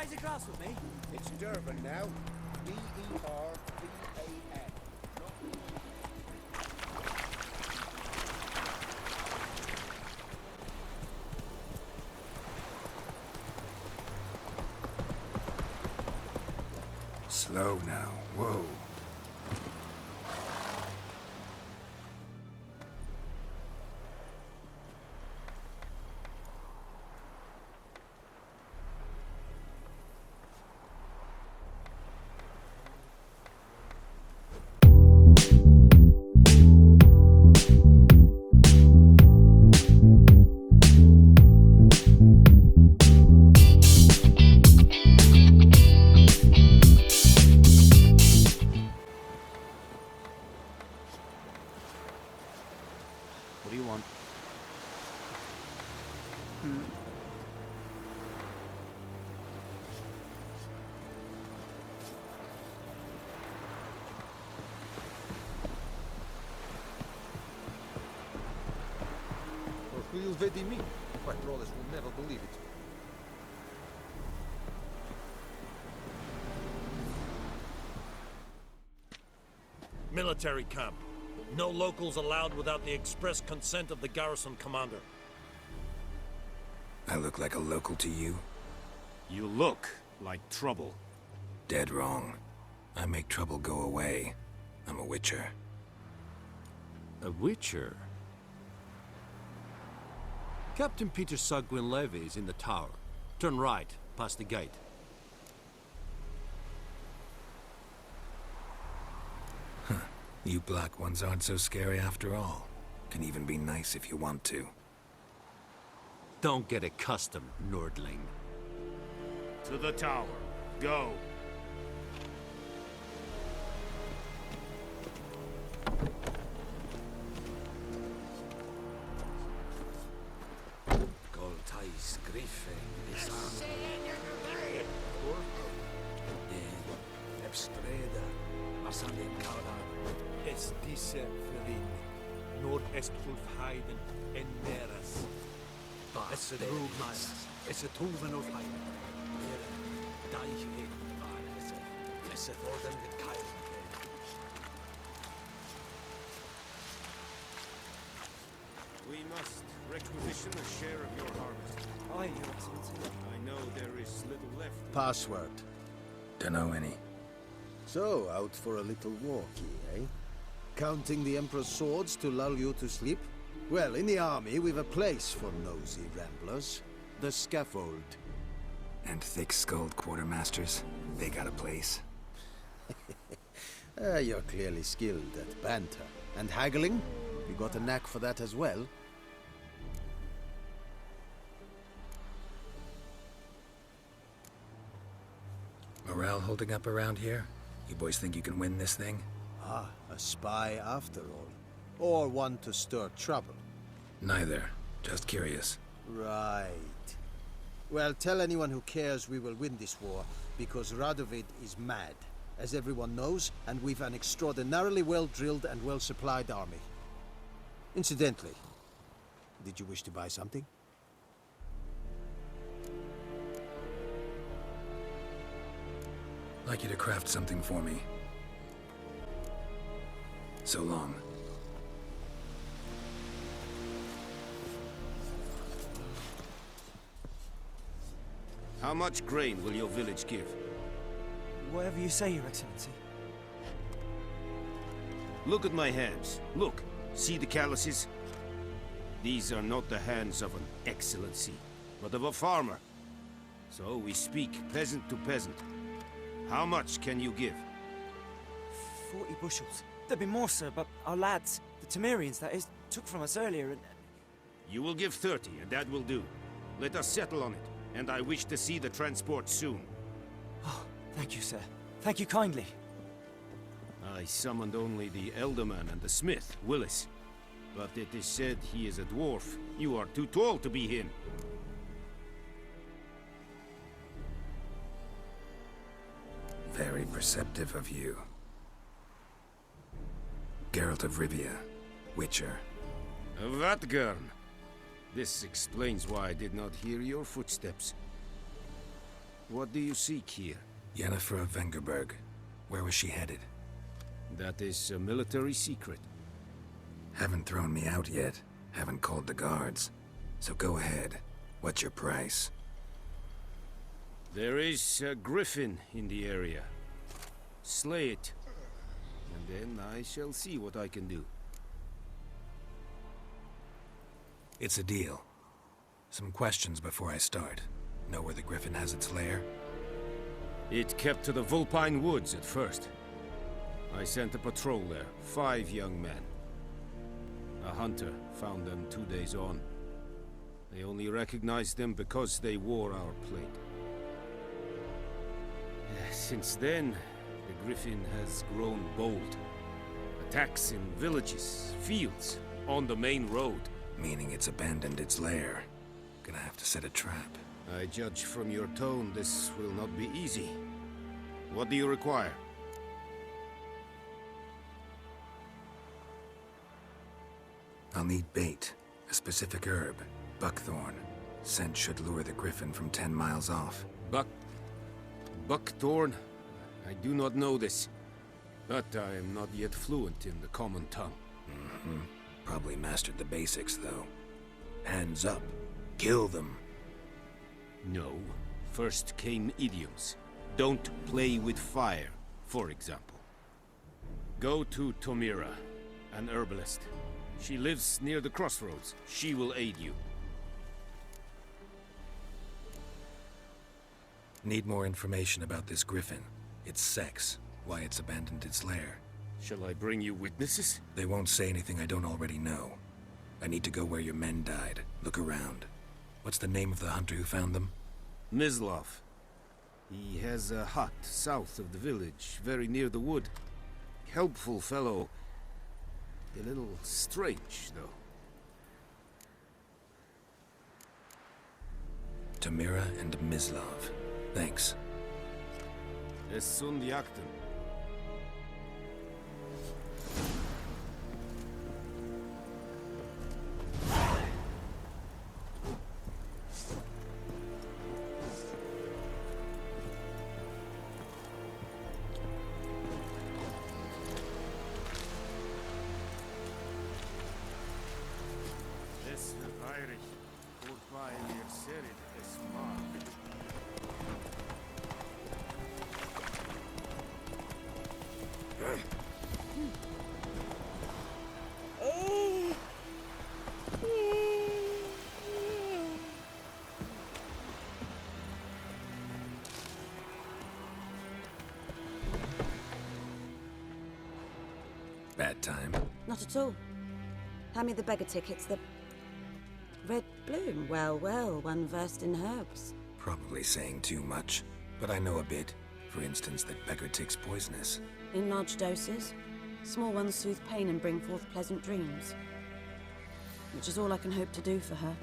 raise a glass with me? It's Durban now. D-E-R-B-A-N. Slow now. Whoa. What do you want? Will you vedi me? My brothers will never believe it. Military camp. No locals allowed without the express consent of the garrison commander. I look like a local to you? You look like trouble. Dead wrong. I make trouble go away. I'm a witcher. A witcher? Captain Peter Sagwin Levy is in the tower. Turn right, past the gate. You black ones aren't so scary after all. Can even be nice if you want to. Don't get accustomed, Nordling. To the tower. Go. Goltais griffe is Ep.4 Marsanden Kauda. Es diese Verin. Nord-est Ulfheiden en Neras. Es Rugmas. Es Tuven of Heiden. Deich in Vares. Es Orden den Keil. We must requisition a share of your harvest. Aye, Your Excellency. I know there is little left. Password. Dunno any. So, out for a little walkie, eh? Counting the Emperor's swords to lull you to sleep? Well, in the army, we've a place for nosy ramblers. The scaffold. And thick-skulled quartermasters, they got a place. You're clearly skilled at banter. And haggling? You got a knack for that as well? Morale holding up around here? You boys think you can win this thing? Ah, a spy after all. Or one to stir trouble. Neither. Just curious. Right. Well, tell anyone who cares we will win this war, because Radovid is mad, as everyone knows, and we've an extraordinarily well-drilled and well-supplied army. Incidentally, did you wish to buy something? Like you to craft something for me. So long. How much grain will your village give? Whatever you say, Your Excellency. Look at my hands. Look. See the calluses? These are not the hands of an excellency, but of a farmer. So we speak peasant to peasant. How much can you give? 40 bushels. There'd be more, sir, but our lads, the Temerians, that is, took from us earlier and... You will give 30, and that will do. Let us settle on it, and I wish to see the transport soon. Oh, thank you, sir. Thank you kindly. I summoned only the Elderman and the smith, Willis. But it is said he is a dwarf. You are too tall to be him. Very perceptive of you. Geralt of Rivia, Witcher. Vatgern. This explains why I did not hear your footsteps. What do you seek here? Yennefer of Vengerberg. Where was she headed? That is a military secret. Haven't thrown me out yet. Haven't called the guards. So go ahead. What's your price? There is a griffin in the area. Slay it. And then I shall see what I can do. It's a deal. Some questions before I start. Know where the griffin has its lair? It kept to the Vulpine Woods at first. I sent a patrol there, 5 young men. A hunter found them 2 days on. They only recognized them because they wore our plate. Since then, the griffin has grown bold. Attacks in villages, fields, on the main road. Meaning it's abandoned its lair. Gonna have to set a trap. I judge from your tone this will not be easy. What do you require? I'll need bait. A specific herb. Buckthorn. Scent should lure the griffin from 10 miles off. Buckthorn? I do not know this. But I am not yet fluent in the common tongue. Probably mastered the basics, though. Hands up. Kill them. No. First came idioms. Don't play with fire, for example. Go to Tomira, an herbalist. She lives near the crossroads. She will aid you. Need more information about this griffin. Its sex. Why it's abandoned its lair. Shall I bring you witnesses? They won't say anything I don't already know. I need to go where your men died. Look around. What's the name of the hunter who found them? Mislov. He has a hut south of the village, very near the wood. Helpful fellow. A little strange, though. Tamira and Mislov. Thanks. Es sunt jakten. Es Heinrich, vorbei mir serit es mag. Bad time. Not at all. Hand me the beggar tickets, the... Red bloom. Well, well, one versed in herbs. Probably saying too much, but I know a bit. For instance, that beggar tick's poisonous. In large doses. Small ones soothe pain and bring forth pleasant dreams. Which is all I can hope to do for her.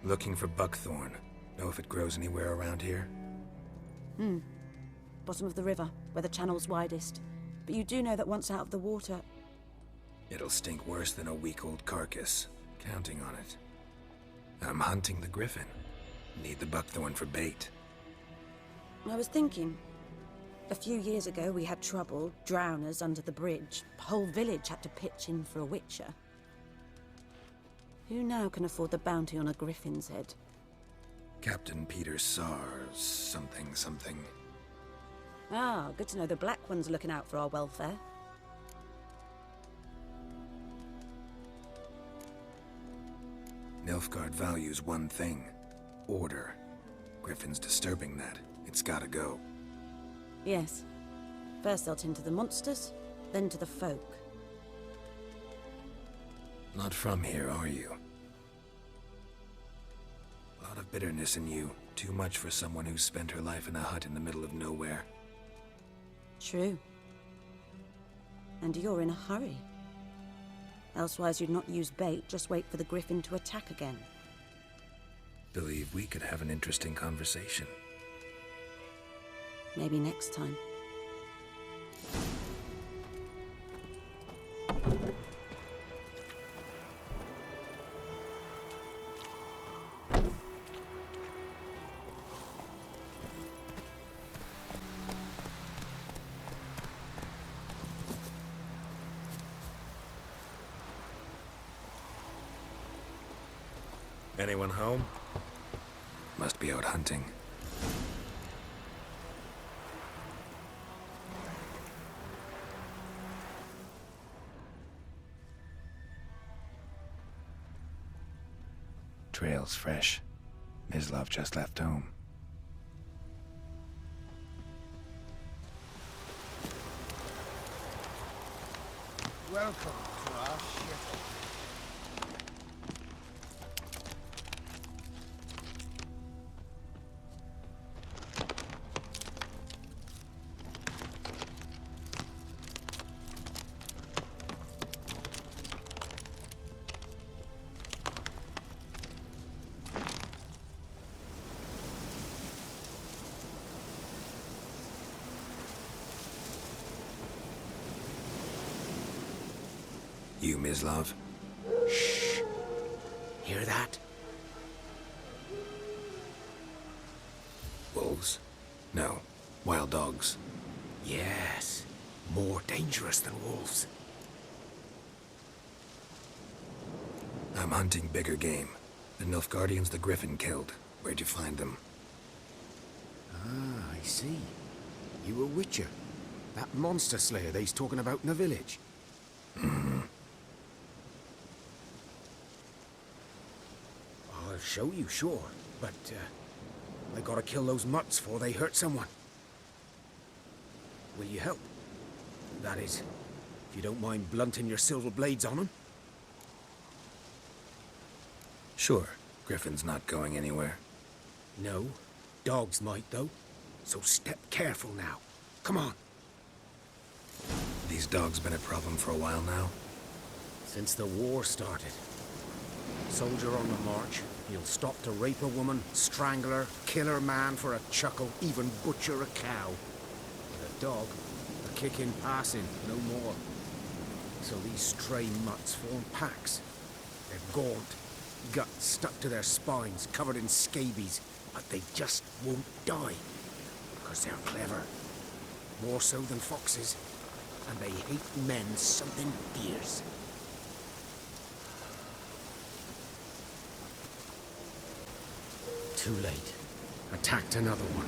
Looking for buckthorn. Know if it grows anywhere around here? Bottom of the river, where the channel's widest. But you do know that once out of the water... It'll stink worse than a week-old carcass. Counting on it. I'm hunting the griffin. Need the buckthorn for bait. I was thinking... A few years ago we had trouble, drowners under the bridge. The whole village had to pitch in for a witcher. Who now can afford the bounty on a griffin's head? Captain Peter Sars, something. Ah, good to know the Black One's looking out for our welfare. Nilfgaard values one thing. Order. Griffin's disturbing that. It's gotta go. Yes. First they'll tend to the monsters, then to the folk. Not from here, are you? A lot of bitterness in you. Too much for someone who's spent her life in a hut in the middle of nowhere. True. And you're in a hurry. Elsewise you'd not use bait, just wait for the griffin to attack again. Believe we could have an interesting conversation. Maybe next time. Anyone home? Must be out hunting. Trail's fresh. Mislav just left home. Welcome to our ship. You, Mislav? Shh. Hear that? Wolves? No. Wild dogs. Yes. More dangerous than wolves. I'm hunting bigger game. The Nilfgaardians the Griffin killed. Where'd you find them? Ah, I see. You a witcher. That monster slayer they's talking about in the village. Mm-hmm. I'll show you, sure. But, I gotta kill those mutts before they hurt someone. Will you help? That is, if you don't mind blunting your silver blades on them. Sure. Griffin's not going anywhere. No. Dogs might, though. So step careful now. Come on. These dogs been a problem for a while now? Since the war started. Soldier on the march. He'll stop to rape a woman, strangle her, kill her man for a chuckle, even butcher a cow. But a dog, a kick in passing, no more. So these stray mutts form packs. They're gaunt, guts stuck to their spines, covered in scabies, but they just won't die. Because they're clever. More so than foxes. And they hate men something fierce. Too late. Attacked another one.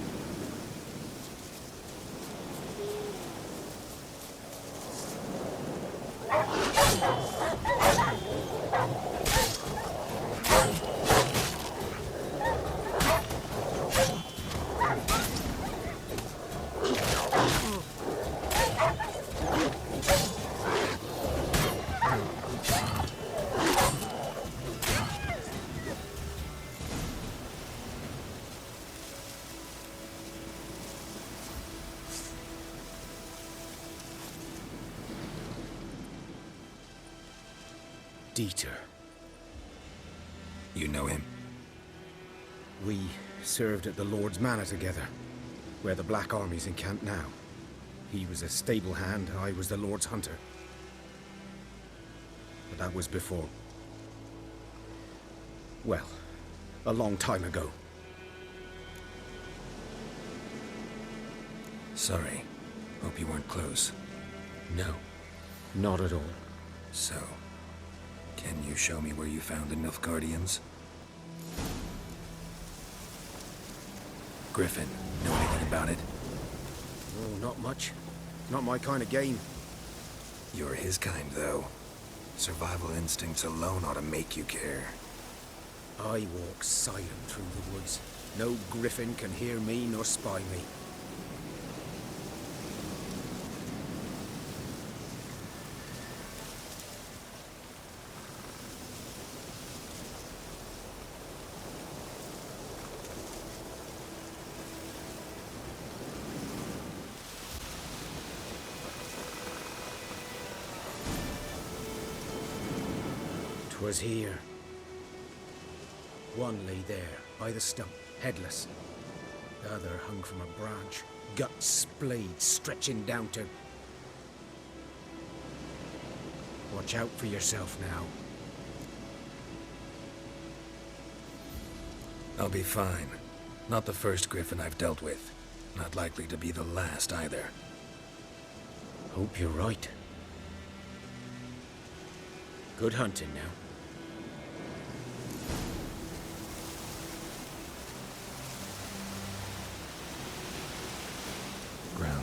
Dieter. You know him? We served at the Lord's Manor together, where the Black Army's encamped now. He was a stable hand, I was the Lord's hunter. But that was before. Well, a long time ago. Sorry. Hope you weren't close. No, not at all. So, can you show me where you found the Nilfgaardians? Griffin, know anything about it? Oh, not much. Not my kind of game. You're his kind, though. Survival instincts alone ought to make you care. I walk silent through the woods. No griffin can hear me nor spy me. Was here. One lay there, by the stump, headless. The other hung from a branch, guts splayed, stretching down to... Watch out for yourself now. I'll be fine. Not the first Griffin I've dealt with. Not likely to be the last, either. Hope you're right. Good hunting now.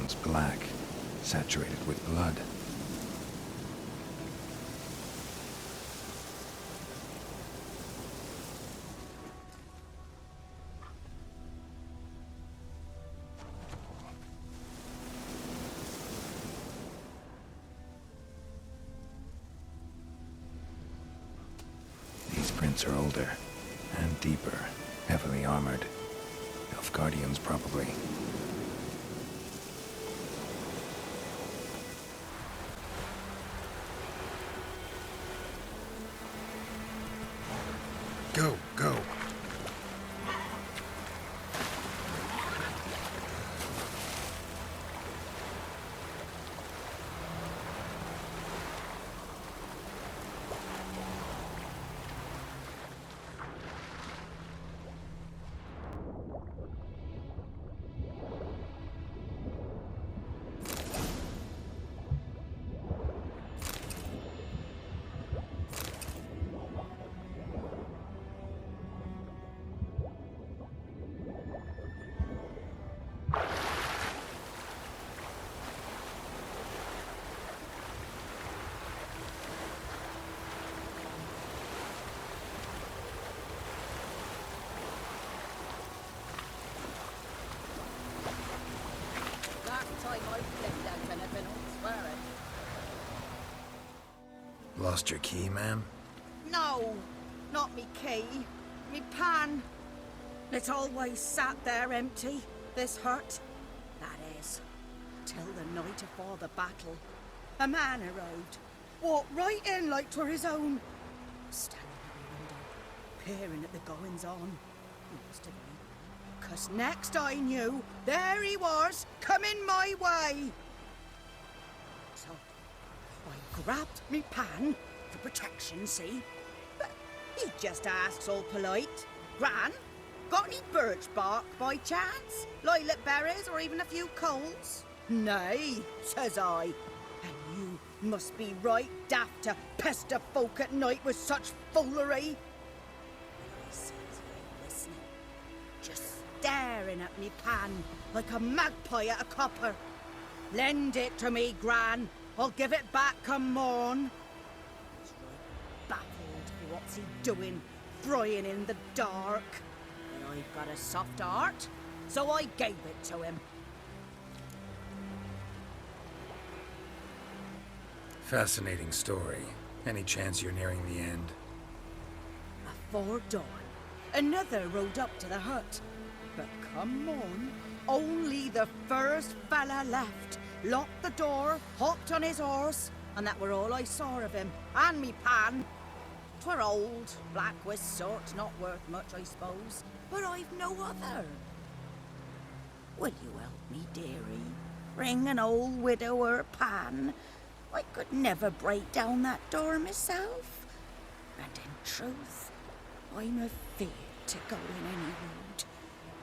ground's black, saturated with blood. These prints are older and deeper, heavily armored. Elf guardians, probably. Go, go. Lost your key, ma'am? No, not me key. Me pan. It's always sat there empty, this hut. That is, till the night afore the battle. A man arrived, walked right in like 'twere his own. Standing at the window, peering at the goings-on. He must have been. 'Cause next I knew, there he was, coming my way. So I grabbed me pan for protection, see? But he just asks all polite, Gran, got any birch bark by chance? Lilac berries or even a few coals? Nay, says I. And you must be right daft to pester folk at night with such foolery. And I sees he ain't listening, just staring at me pan like a magpie at a copper. Lend it to me, Gran. I'll give it back come morn. He's right baffled for what's he doing, frying in the dark. But I've got a soft heart, so I gave it to him. Fascinating story. Any chance you're nearing the end? Afore dawn, another rode up to the hut. But come on, only the first fella left. Locked the door, hopped on his horse, and that were all I saw of him, and me pan. 'Twere old, black with sort, not worth much, I suppose, but I've no other. Will you help me, dearie? Bring an old widower pan. I could never break down that door myself. And in truth, I'm afeard to go in any road.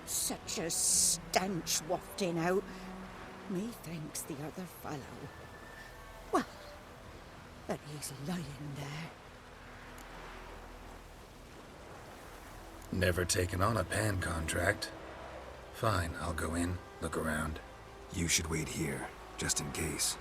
Such a stench wafting out. Methinks the other fellow, well, that he's lying there. Never taken on a pan contract. Fine, I'll go in, look around. You should wait here, just in case.